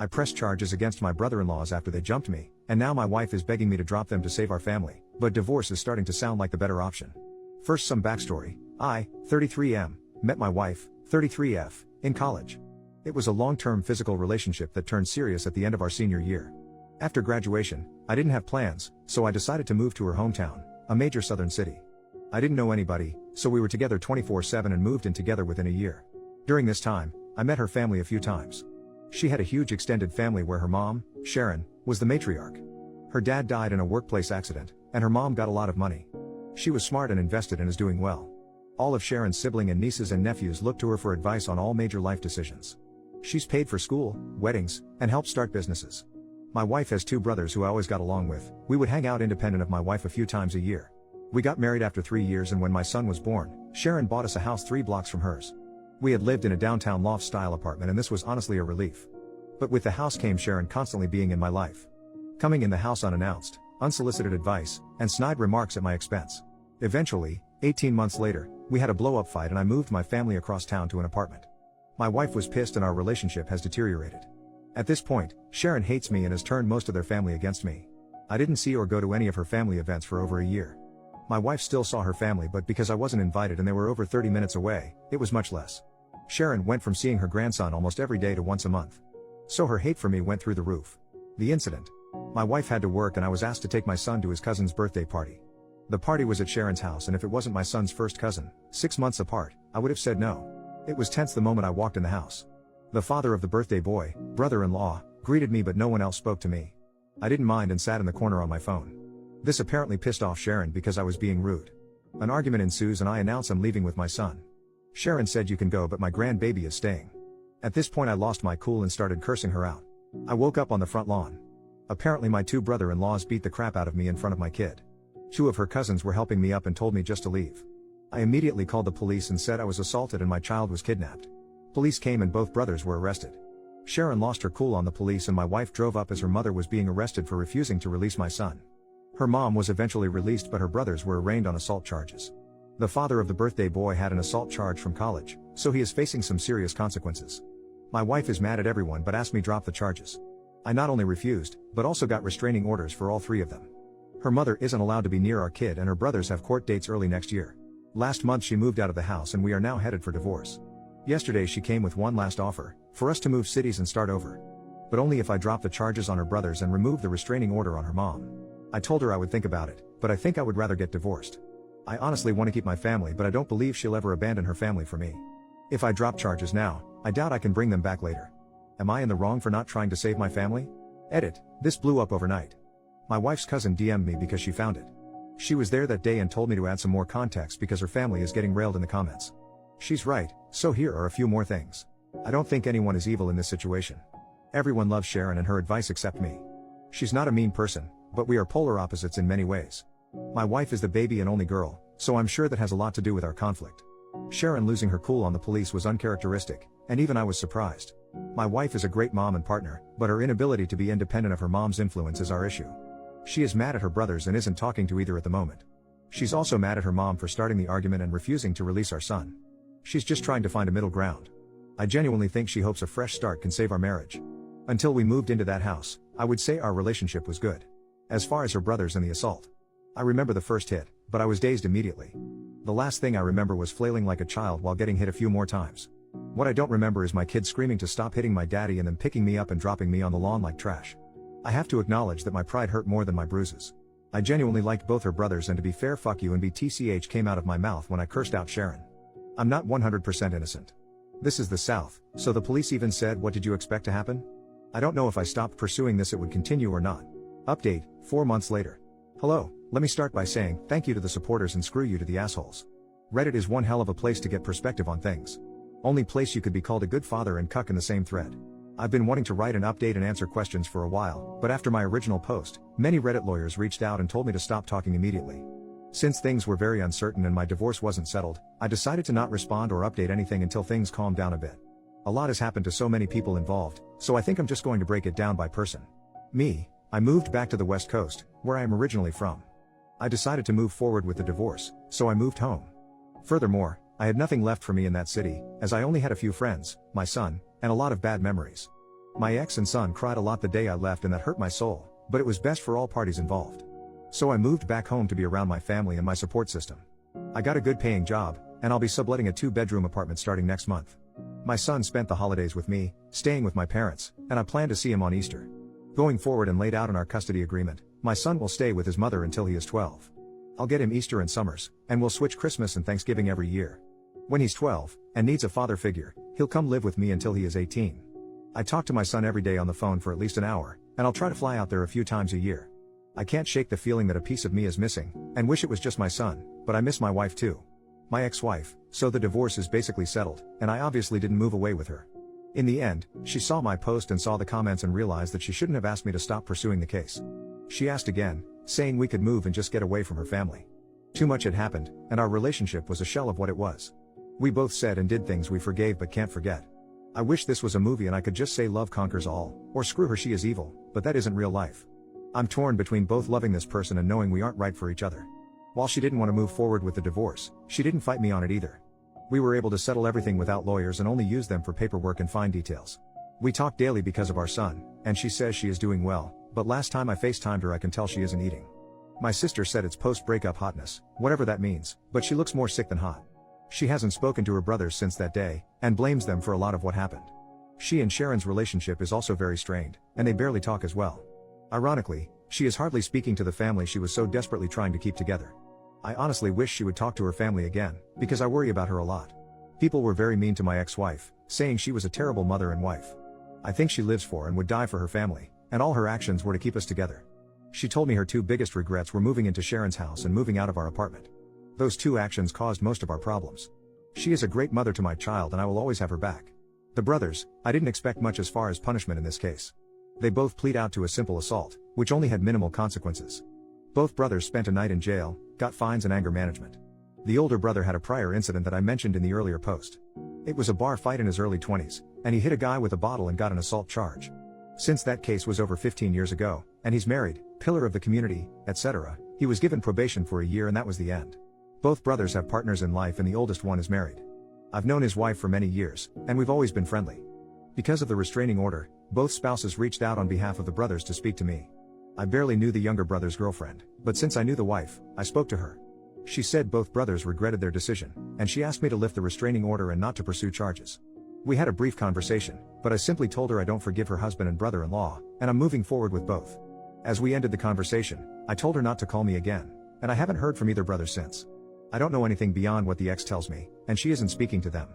I pressed charges against my brother-in-laws after they jumped me, and now my wife is begging me to drop them to save our family, but divorce is starting to sound like the better option. First, some backstory. I, 33M, met my wife, 33F, in college. It was a long-term physical relationship that turned serious at the end of our senior year. After graduation, I didn't have plans, so I decided to move to her hometown, a major southern city. I didn't know anybody, so we were together 24/7 and moved in together within a year. During this time, I met her family a few times. She had a huge extended family where her mom, Sharon, was the matriarch. Her dad died in a workplace accident, and her mom got a lot of money. She was smart and invested and is doing well. All of Sharon's siblings and nieces and nephews look to her for advice on all major life decisions. She's paid for school, weddings, and helped start businesses. My wife has two brothers who I always got along with. We would hang out independent of my wife a few times a year. We got married after 3 years, and when my son was born, Sharon bought us a house 3 blocks from hers. We had lived in a downtown loft-style apartment, and this was honestly a relief. But with the house came Sharon constantly being in my life. Coming in the house unannounced, unsolicited advice, and snide remarks at my expense. Eventually, 18 months later, we had a blow-up fight and I moved my family across town to an apartment. My wife was pissed and our relationship has deteriorated. At this point, Sharon hates me and has turned most of their family against me. I didn't see or go to any of her family events for over a year. My wife still saw her family, but because I wasn't invited and they were over 30 minutes away, it was much less. Sharon went from seeing her grandson almost every day to once a month. So her hate for me went through the roof. The incident. My wife had to work and I was asked to take my son to his cousin's birthday party. The party was at Sharon's house, and if it wasn't my son's first cousin, 6 months apart, I would have said no. It was tense the moment I walked in the house. The father of the birthday boy, brother-in-law, greeted me, but no one else spoke to me. I didn't mind and sat in the corner on my phone. This apparently pissed off Sharon because I was being rude. An argument ensues and I announce I'm leaving with my son. Sharon said, "You can go, but my grandbaby is staying." At this point I lost my cool and started cursing her out. I woke up on the front lawn. Apparently my two brother-in-laws beat the crap out of me in front of my kid. 2 of her cousins were helping me up and told me just to leave. I immediately called the police and said I was assaulted and my child was kidnapped. Police came and both brothers were arrested. Sharon lost her cool on the police and my wife drove up as her mother was being arrested for refusing to release my son. Her mom was eventually released, but her brothers were arraigned on assault charges. The father of the birthday boy had an assault charge from college, so he is facing some serious consequences. My wife is mad at everyone but asked me drop the charges. I not only refused, but also got restraining orders for all 3 of them. Her mother isn't allowed to be near our kid and her brothers have court dates early next year. Last month she moved out of the house and we are now headed for divorce. Yesterday she came with one last offer, for us to move cities and start over. But only if I drop the charges on her brothers and remove the restraining order on her mom. I told her I would think about it, but I think I would rather get divorced. I honestly want to keep my family, but I don't believe she'll ever abandon her family for me. If I drop charges now, I doubt I can bring them back later. Am I in the wrong for not trying to save my family? Edit. This blew up overnight. My wife's cousin DM'd me because she found it. She was there that day and told me to add some more context because her family is getting railed in the comments. She's right, so here are a few more things. I don't think anyone is evil in this situation. Everyone loves Sharon and her advice except me. She's not a mean person, but we are polar opposites in many ways. My wife is the baby and only girl, so I'm sure that has a lot to do with our conflict. Sharon losing her cool on the police was uncharacteristic, and even I was surprised. My wife is a great mom and partner, but her inability to be independent of her mom's influence is our issue. She is mad at her brothers and isn't talking to either at the moment. She's also mad at her mom for starting the argument and refusing to release our son. She's just trying to find a middle ground. I genuinely think she hopes a fresh start can save our marriage. Until we moved into that house, I would say our relationship was good. As far as her brothers and the assault, I remember the first hit, but I was dazed immediately. The last thing I remember was flailing like a child while getting hit a few more times. What I don't remember is my kids screaming to stop hitting my daddy and then picking me up and dropping me on the lawn like trash. I have to acknowledge that my pride hurt more than my bruises. I genuinely liked both her brothers, and to be fair, fuck you and BTCH came out of my mouth when I cursed out Sharon. I'm not 100% innocent. This is the South, so the police even said, "What did you expect to happen?" I don't know if I stopped pursuing this it would continue or not. Update, 4 months later. Hello, let me start by saying thank you to the supporters and screw you to the assholes. Reddit is one hell of a place to get perspective on things. Only place you could be called a good father and cuck in the same thread. I've been wanting to write an update and answer questions for a while, but after my original post, many Reddit lawyers reached out and told me to stop talking immediately. Since things were very uncertain and my divorce wasn't settled, I decided to not respond or update anything until things calmed down a bit. A lot has happened to so many people involved, so I think I'm just going to break it down by person. Me, I moved back to the West Coast, where I am originally from. I decided to move forward with the divorce, so I moved home. Furthermore, I had nothing left for me in that city, as I only had a few friends, my son, and a lot of bad memories. My ex and son cried a lot the day I left and that hurt my soul, but it was best for all parties involved. So I moved back home to be around my family and my support system. I got a good paying job, and I'll be subletting a 2-bedroom apartment starting next month. My son spent the holidays with me, staying with my parents, and I plan to see him on Easter. Going forward and laid out in our custody agreement, my son will stay with his mother until he is 12. I'll get him Easter and summers, and we'll switch Christmas and Thanksgiving every year. When he's 12, and needs a father figure, he'll come live with me until he is 18. I talk to my son every day on the phone for at least an hour, and I'll try to fly out there a few times a year. I can't shake the feeling that a piece of me is missing, and wish it was just my son, but I miss my wife too. My ex-wife, so the divorce is basically settled, and I obviously didn't move away with her. In the end, she saw my post and saw the comments and realized that she shouldn't have asked me to stop pursuing the case. She asked again, saying we could move and just get away from her family. Too much had happened, and our relationship was a shell of what it was. We both said and did things we forgave but can't forget. I wish this was a movie and I could just say love conquers all, or screw her she is evil, but that isn't real life. I'm torn between both loving this person and knowing we aren't right for each other. While she didn't want to move forward with the divorce, she didn't fight me on it either. We were able to settle everything without lawyers and only use them for paperwork and fine details. We talk daily because of our son, and she says she is doing well, but last time I FaceTimed her I can tell she isn't eating. My sister said it's post-breakup hotness, whatever that means, but she looks more sick than hot. She hasn't spoken to her brothers since that day, and blames them for a lot of what happened. She and Sharon's relationship is also very strained, and they barely talk as well. Ironically, she is hardly speaking to the family she was so desperately trying to keep together. I honestly wish she would talk to her family again, because I worry about her a lot. People were very mean to my ex-wife, saying she was a terrible mother and wife. I think she lives for and would die for her family, and all her actions were to keep us together. She told me her 2 biggest regrets were moving into Sharon's house and moving out of our apartment. Those 2 actions caused most of our problems. She is a great mother to my child and I will always have her back. The brothers, I didn't expect much as far as punishment in this case. They both plead out to a simple assault, which only had minimal consequences. Both brothers spent a night in jail, got fines and anger management. The older brother had a prior incident that I mentioned in the earlier post. It was a bar fight in his early 20s, and he hit a guy with a bottle and got an assault charge. Since that case was over 15 years ago, and he's married, pillar of the community, etc., he was given probation for a year and that was the end. Both brothers have partners in life and the oldest one is married. I've known his wife for many years, and we've always been friendly. Because of the restraining order, both spouses reached out on behalf of the brothers to speak to me. I barely knew the younger brother's girlfriend, but since I knew the wife, I spoke to her. She said both brothers regretted their decision, and she asked me to lift the restraining order and not to pursue charges. We had a brief conversation, but I simply told her I don't forgive her husband and brother-in-law, and I'm moving forward with both. As we ended the conversation, I told her not to call me again, and I haven't heard from either brother since. I don't know anything beyond what the ex tells me, and she isn't speaking to them.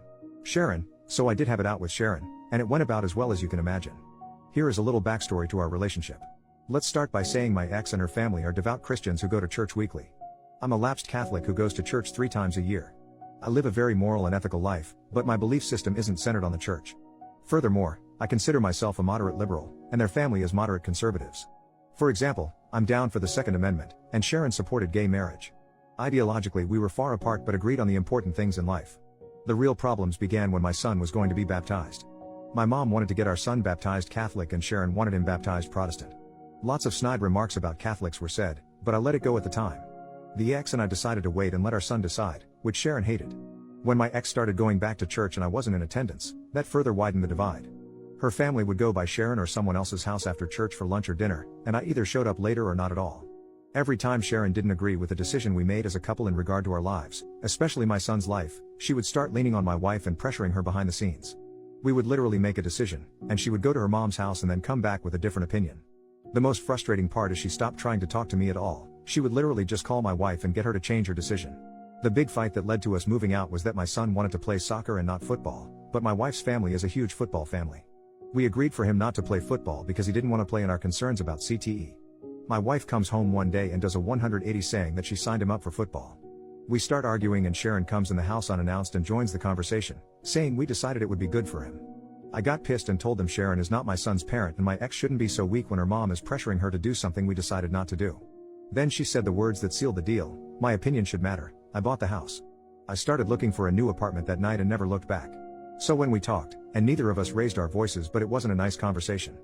Sharon, so I did have it out with Sharon, and it went about as well as you can imagine. Here is a little backstory to our relationship. Let's start by saying my ex and her family are devout Christians who go to church weekly. I'm a lapsed Catholic who goes to church 3 times a year. I live a very moral and ethical life, but my belief system isn't centered on the church. Furthermore, I consider myself a moderate liberal, and their family is moderate conservatives. For example, I'm down for the Second Amendment, and Sharon supported gay marriage. Ideologically we were far apart but agreed on the important things in life. The real problems began when my son was going to be baptized. My mom wanted to get our son baptized Catholic and Sharon wanted him baptized Protestant. Lots of snide remarks about Catholics were said, but I let it go at the time. The ex and I decided to wait and let our son decide, which Sharon hated. When my ex started going back to church and I wasn't in attendance, that further widened the divide. Her family would go by Sharon or someone else's house after church for lunch or dinner, and I either showed up later or not at all. Every time Sharon didn't agree with the decision we made as a couple in regard to our lives, especially my son's life, she would start leaning on my wife and pressuring her behind the scenes. We would literally make a decision, and she would go to her mom's house and then come back with a different opinion. The most frustrating part is she stopped trying to talk to me at all. She would literally just call my wife and get her to change her decision. The big fight that led to us moving out was that my son wanted to play soccer and not football, but my wife's family is a huge football family. We agreed for him not to play football because he didn't want to play and our concerns about CTE. My wife comes home one day and does a 180 saying that she signed him up for football. We start arguing and Sharon comes in the house unannounced and joins the conversation, saying we decided it would be good for him. I got pissed and told them Sharon is not my son's parent and my ex shouldn't be so weak when her mom is pressuring her to do something we decided not to do. Then she said the words that sealed the deal, my opinion should matter. I bought the house. I started looking for a new apartment that night and never looked back. So when we talked, and neither of us raised our voices but it wasn't a nice conversation.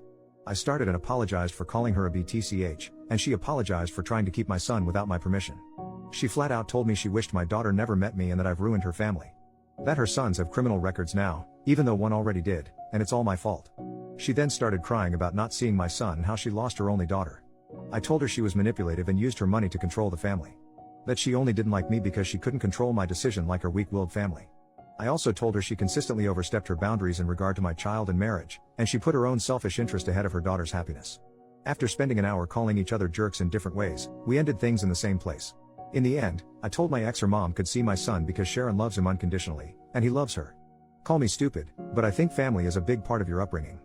I started and apologized for calling her a BTCH, and she apologized for trying to keep my son without my permission. She flat out told me she wished my daughter never met me and that I've ruined her family. That her sons have criminal records now, even though one already did, and it's all my fault. She then started crying about not seeing my son and how she lost her only daughter. I told her she was manipulative and used her money to control the family. That she only didn't like me because she couldn't control my decision like her weak-willed family. I also told her she consistently overstepped her boundaries in regard to my child and marriage, and she put her own selfish interest ahead of her daughter's happiness. After spending an hour calling each other jerks in different ways, we ended things in the same place. In the end, I told my ex her mom could see my son because Sharon loves him unconditionally, and he loves her. Call me stupid, but I think family is a big part of your upbringing.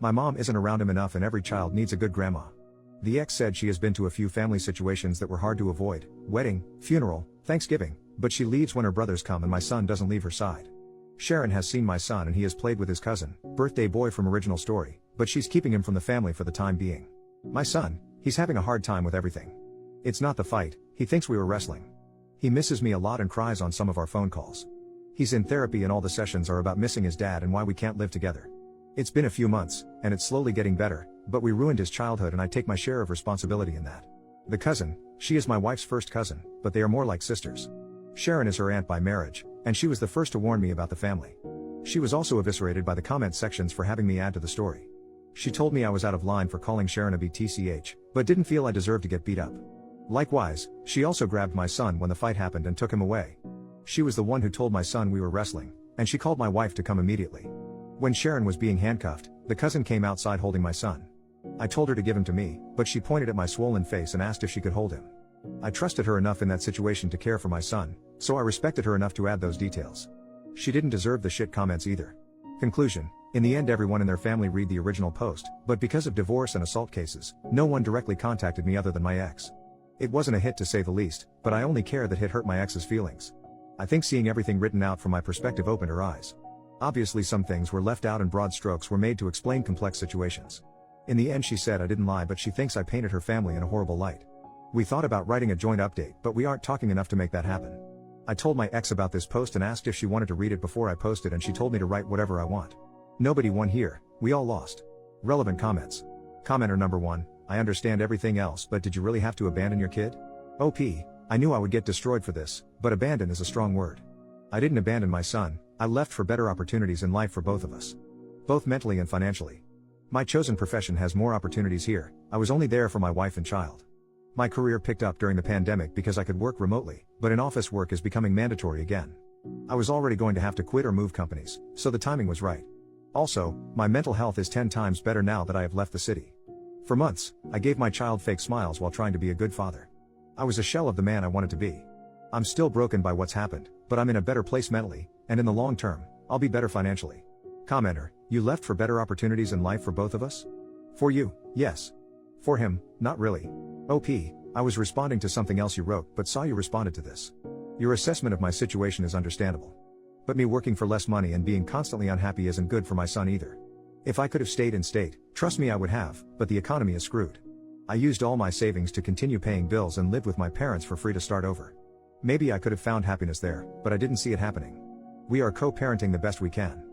My mom isn't around him enough and every child needs a good grandma. The ex said she has been to a few family situations that were hard to avoid: wedding, funeral, Thanksgiving, but she leaves when her brothers come and my son doesn't leave her side. Sharon has seen my son and he has played with his cousin, birthday boy from Original Story, but she's keeping him from the family for the time being. My son, he's having a hard time with everything. It's not the fight, he thinks we were wrestling. He misses me a lot and cries on some of our phone calls. He's in therapy and all the sessions are about missing his dad and why we can't live together. It's been a few months, and it's slowly getting better, but we ruined his childhood and I take my share of responsibility in that. The cousin, she is my wife's first cousin, but they are more like sisters. Sharon is her aunt by marriage, and she was the first to warn me about the family. She was also eviscerated by the comment sections for having me add to the story. She told me I was out of line for calling Sharon a BTCH, but didn't feel I deserved to get beat up. Likewise, she also grabbed my son when the fight happened and took him away. She was the one who told my son we were wrestling, and she called my wife to come immediately. When Sharon was being handcuffed, the cousin came outside holding my son. I told her to give him to me, but she pointed at my swollen face and asked if she could hold him. I trusted her enough in that situation to care for my son, so I respected her enough to add those details. She didn't deserve the shit comments either. Conclusion: in the end everyone in their family read the original post, but because of divorce and assault cases, no one directly contacted me other than my ex. It wasn't a hit to say the least, but I only care that hit hurt my ex's feelings. I think seeing everything written out from my perspective opened her eyes. Obviously some things were left out and broad strokes were made to explain complex situations. In the end she said I didn't lie, but she thinks I painted her family in a horrible light. We thought about writing a joint update, but we aren't talking enough to make that happen. I told my ex about this post and asked if she wanted to read it before I posted, and she told me to write whatever I want. Nobody won here, we all lost. Relevant comments. Commenter number 1, I understand everything else, but did you really have to abandon your kid? OP, I knew I would get destroyed for this, but abandon is a strong word. I didn't abandon my son, I left for better opportunities in life for both of us. Both mentally and financially. My chosen profession has more opportunities here, I was only there for my wife and child. My career picked up during the pandemic because I could work remotely, but in-office work is becoming mandatory again. I was already going to have to quit or move companies, so the timing was right. Also, my mental health is 10 times better now that I have left the city. For months, I gave my child fake smiles while trying to be a good father. I was a shell of the man I wanted to be. I'm still broken by what's happened, but I'm in a better place mentally, and in the long term, I'll be better financially. Commenter, you left for better opportunities in life for both of us? For you, yes. For him, not really. OP, I was responding to something else you wrote, but saw you responded to this. Your assessment of my situation is understandable. But me working for less money and being constantly unhappy isn't good for my son either. If I could have stayed in state, trust me I would have, but the economy is screwed. I used all my savings to continue paying bills and lived with my parents for free to start over. Maybe I could have found happiness there, but I didn't see it happening. We are co-parenting the best we can.